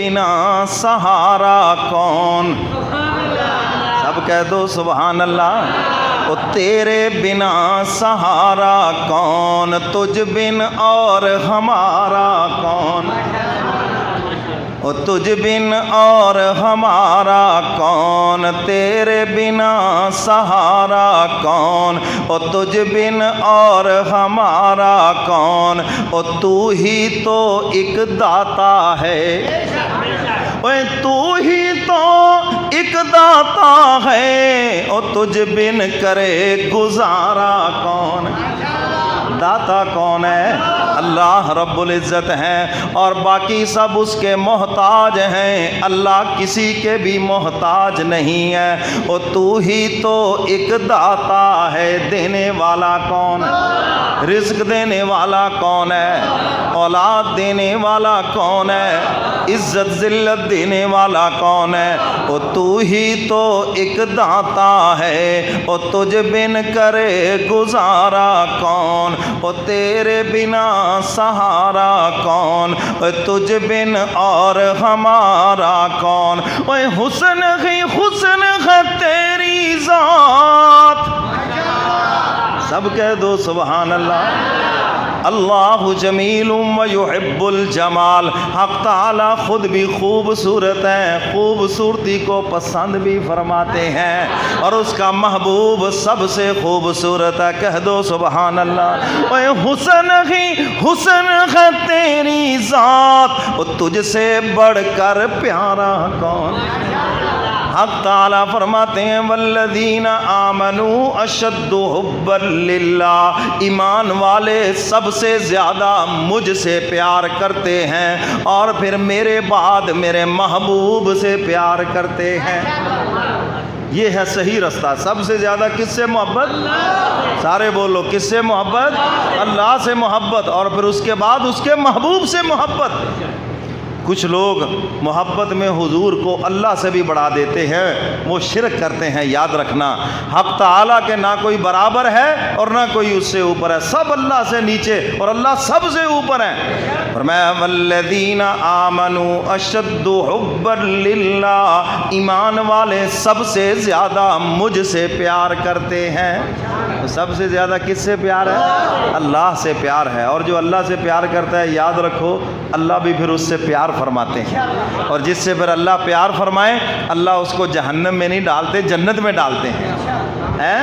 بنا سہارا کون؟ سب کہہ دو سبحان اللہ۔ او تیرے بنا سہارا کون، تجھ بن اور ہمارا کون؟ او تجھ بن اور ہمارا کون، تیرے بنا سہارا کون، او تجھ بن اور ہمارا کون، او تو ہی تو ایک داتا ہے، اوے تو ہی تو ایک داتا ہے، او تجھ بن کرے گزارا کون؟ داتا کون ہے؟ اللہ رب العزت ہیں، اور باقی سب اس کے محتاج ہیں، اللہ کسی کے بھی محتاج نہیں ہے۔ او تو ہی تو ایک داتا ہے، دینے والا کون؟ رزق دینے والا کون ہے؟ اولاد دینے والا کون ہے؟ عزت ذلت دینے والا کون ہے؟ او تو ہی تو ایک داتا ہے، او تجھ بن کرے گزارا کون، او تیرے بنا سہارا کون، او تجھ بن اور ہمارا کون۔ او حسن ہی حسن ہے تیری ذات، سب کہہ دو سبحان اللہ۔ اللہ جمیل و یحب الجمال، حق تعالیٰ خود بھی خوبصورت ہیں، خوبصورتی کو پسند بھی فرماتے ہیں، اور اس کا محبوب سب سے خوبصورت ہے، کہہ دو سبحان اللہ۔ اے حسن ہی حسن ہے تیری ذات، تجھ سے بڑھ کر پیارا کون؟ حق تعالیٰ فرماتے ہیں والذین آمنوا اشد حبا للہ، ایمان والے سب سے زیادہ مجھ سے پیار کرتے ہیں، اور پھر میرے بعد میرے محبوب سے پیار کرتے ہیں۔ یہ ہے صحیح رستہ۔ سب سے زیادہ کس سے محبت؟ سارے بولو، کس سے محبت؟ اللہ سے محبت، اور پھر اس کے بعد اس کے محبوب سے محبت۔ کچھ لوگ محبت میں حضور کو اللہ سے بھی بڑھا دیتے ہیں، وہ شرک کرتے ہیں، یاد رکھنا۔ حق تعالیٰ کے نہ کوئی برابر ہے اور نہ کوئی اس سے اوپر ہے، سب اللہ سے نیچے اور اللہ سب سے اوپر ہے۔ فرمایا والذین آمنوا اشد حبا للہ، ایمان والے سب سے زیادہ مجھ سے پیار کرتے ہیں۔ سب سے زیادہ کس سے پیار ہے؟ اللہ سے پیار ہے، اور جو اللہ سے پیار کرتا ہے یاد رکھو اللہ بھی پھر اس سے پیار فرماتے ہیں، اور جس سے پھر اللہ پیار فرمائے اللہ اس کو جہنم میں نہیں ڈالتے، جنت میں ڈالتے ہیں۔